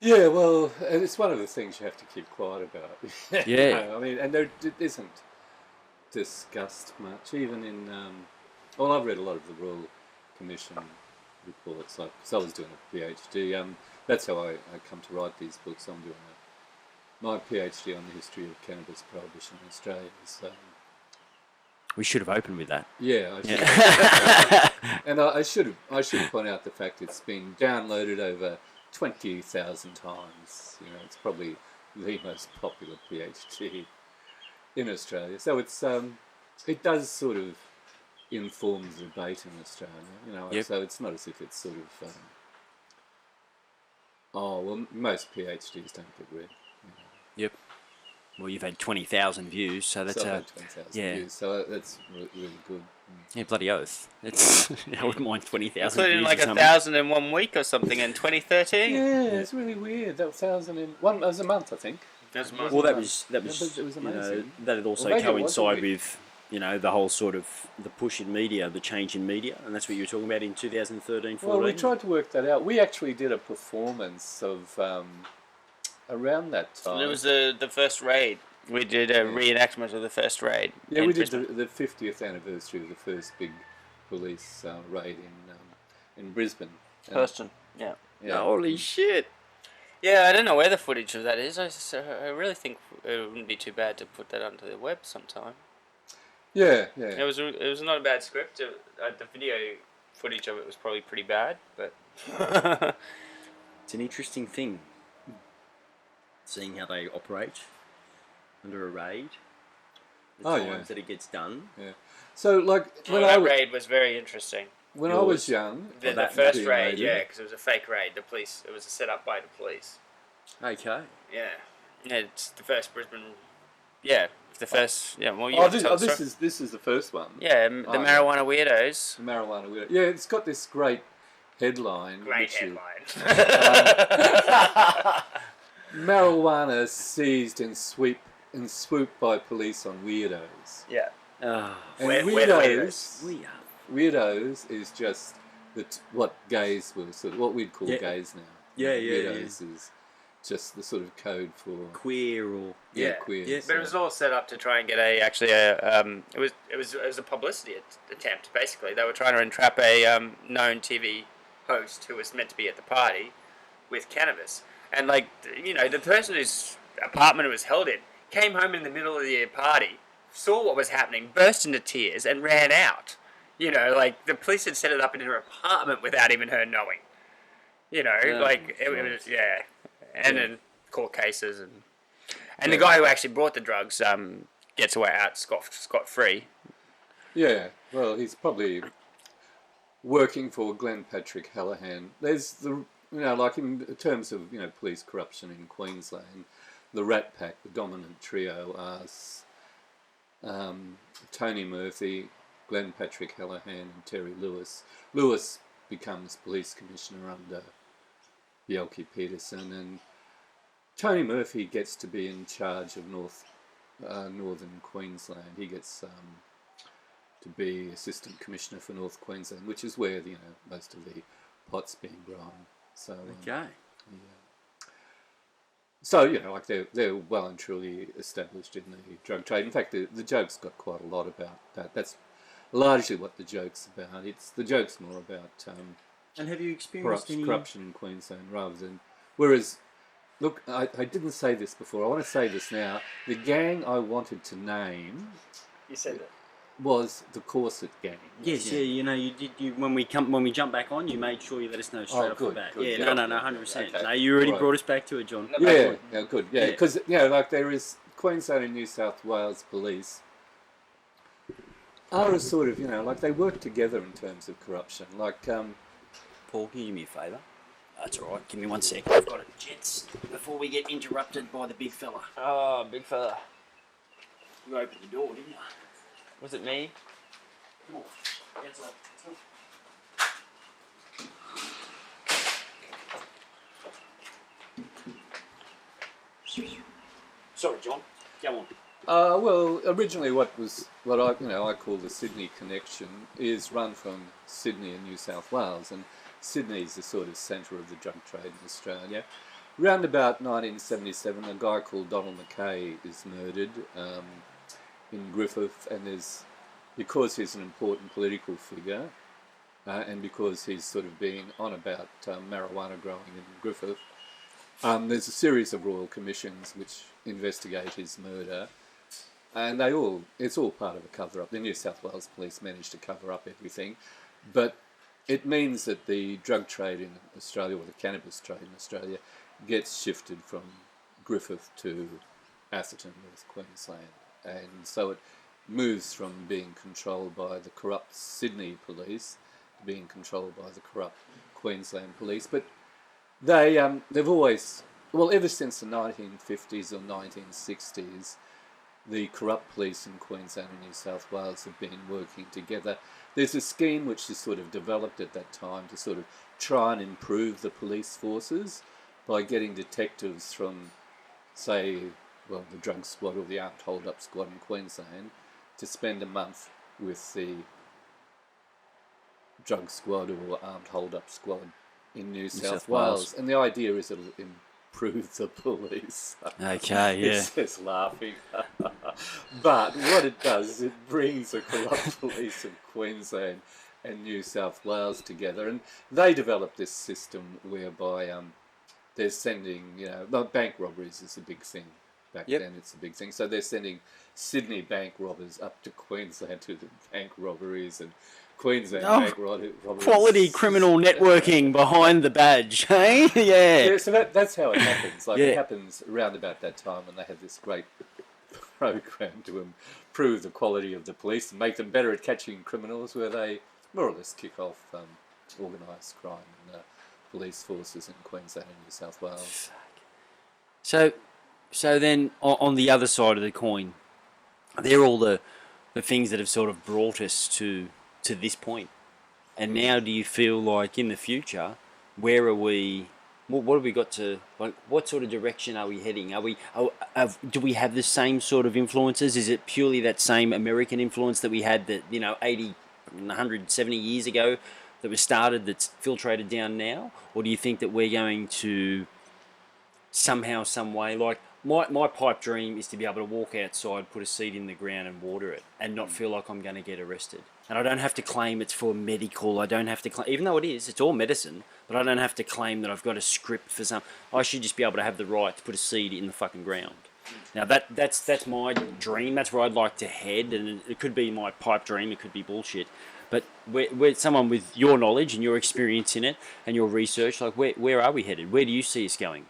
Yeah, well, and it's one of the things you have to keep quiet about. Yeah. I mean, and there isn't discussed much, even in. Well, I've read a lot of the Royal Commission reports, like because I was doing a PhD. That's how I come to write these books. I'm doing my PhD on the history of cannabis prohibition in Australia. So, We should have opened with that. yeah, I should. And I should point out the fact it's been downloaded over 20,000 times. You know, it's probably the most popular PhD in Australia. So it does sort of inform the debate in Australia. You know, Yep. so it's not as if it's sort of oh well, most PhDs don't get read. You know. Yep. Well, you've had 20,000 views, so that's So I've had 20,000 yeah. views, so that's really good. Yeah, bloody oath. It's I wouldn't mind 20,000 Including views like or something. 1,000 in 1 week or something in 2013. Yeah, it's really weird. That 1,001 was a month, I think. That's my Well, that was It was you know, amazing. that'd also Well, maybe it was a coincide week. with the whole sort of the push in media, the change in media, and that's what you were talking about in 2013, 14. Well, we tried to work that out. We actually did a performance of around that time. It was the first raid. We did a reenactment of the first raid. Yeah, in we did Brisbane. the 50th anniversary of the first big police raid in Brisbane. And, Hurston. Yeah. yeah. Holy shit! Yeah, I don't know where the footage of that is. I really think it wouldn't be too bad to put that onto the web sometime. Yeah. It was not a bad script. The video footage of it was probably pretty bad, but It's an interesting thing, seeing how they operate under a raid. The Oh, times yeah. that it gets done. Yeah. So, like, when that I was raid was very interesting. when I was young, The that first being raid, raided. yeah, because it was a fake raid. The police, it was set up by the police. Okay. Yeah, it's the first Brisbane. Yeah, the first. Yeah, well, you Oh, want to this, tell oh, the this story? is this is the first one. Yeah, the Oh, yeah. marijuana weirdos. The marijuana weirdo. Yeah, it's got this great headline. Great which is, headline. marijuana seized and swooped by police on weirdos. Yeah. Oh, And We're the weirdos, we are. weirdos is just what gays will sort of, what we'd call Yeah. gays now. Yeah, Weirdos is just the sort of code for Queer or Yeah. queer. Yeah. But it was all set up to try and get it was a publicity attempt basically. They were trying to entrap a known TV host who was meant to be at the party with cannabis, and the person whose apartment it was held in came home in the middle of the party, saw what was happening, burst into tears, and ran out. The police had set it up in her apartment without even her knowing. It was yeah, and then court cases and the guy who actually brought the drugs gets away out scot free. Yeah, well, he's probably working for Glenn Patrick Hallahan. There's like in terms of police corruption in Queensland, the Rat Pack, the dominant trio, are Tony Murphy, Glenn Patrick Hallahan, and Terry Lewis. Lewis becomes police commissioner under Bjelke Peterson, and Tony Murphy gets to be in charge of northern Queensland. He gets to be assistant commissioner for North Queensland, which is where most of the pot's being grown. So Okay. So like they're well and truly established in the drug trade. In fact, the joke's got quite a lot about that. That's largely what the joke's about. The joke's more about And have you experienced any... corruption in Queensland rather than. Whereas, look, I didn't say this before. I want to say this now. The gang I wanted to name You said that. was the Corset Gang. Yes, yeah, you did. When we jump back on, you made sure you let us know straight off the good, bat. good, Yeah, yeah. no, 100%. Okay. No, you already Right. brought us back to it, John. Yeah, good. Yeah, Yeah. because like there is Queensland and New South Wales police are a sort of like they work together in terms of corruption. Like Paul, can you do me a favour? That's all right. Give me 1 sec. I've got it, gents. Before we get interrupted by the big fella. Oh, big fella. You opened the door, didn't you? Was it me? Come on. Let's go. Sorry, John. Go on. well, originally what I call the Sydney connection is run from Sydney and New South Wales, and Sydney's the sort of centre of the drug trade in Australia, round about 1977, a guy called Donald Mackay is murdered in Griffith, and because he's an important political figure, and because he's sort of been on about marijuana growing in Griffith, there's a series of royal commissions which investigate his murder, and it's all part of a cover-up. The New South Wales police managed to cover up everything, but it means that the drug trade in Australia, or the cannabis trade in Australia, gets shifted from Griffith to Atherton, North Queensland, and so it moves from being controlled by the corrupt Sydney police to being controlled by the corrupt Queensland police. But they've always, well, ever since the 1950s or 1960s, the corrupt police in Queensland and New South Wales have been working together. There's a scheme which is sort of developed at that time to sort of try and improve the police forces by getting detectives from, say, well, the drug squad or the armed hold-up squad in Queensland to spend a month with the drug squad or armed hold-up squad in New South Wales. And the idea is it'll improve the police. Okay, yeah. It's just laughing. But what it does is it brings the corrupt police of Queensland and New South Wales together, and they developed this system whereby they're sending, bank robberies is a big thing. Back then it's a big thing. So they're sending Sydney bank robbers up to Queensland to do bank robberies, and Queensland bank robberies. Quality criminal networking behind the badge, hey? Yeah. So that's how it happens. It happens around about that time, and they have this great program to improve the quality of the police and make them better at catching criminals, where they more or less kick off organised crime and police forces in Queensland and New South Wales. So then, on the other side of the coin, they're all the things that have sort of brought us to this point. And now, do you feel like in the future, where are we? What have we got to, like? What sort of direction are we heading? Do we have the same sort of influences? Is it purely that same American influence that we had 80, 170 years ago that was started, that's filtrated down now? Or do you think that we're going to somehow, some way, like my pipe dream is to be able to walk outside, put a seed in the ground and water it and not feel like I'm going to get arrested. And I don't have to claim it's for medical. I don't have to claim, even though it's all medicine, but I don't have to claim that I've got a script for some. I should just be able to have the right to put a seed in the fucking ground. Now that's my dream. That's where I'd like to head, and it could be my pipe dream. It could be bullshit. But we're someone with your knowledge and your experience in it and your research, like where are we headed? Where do you see us going?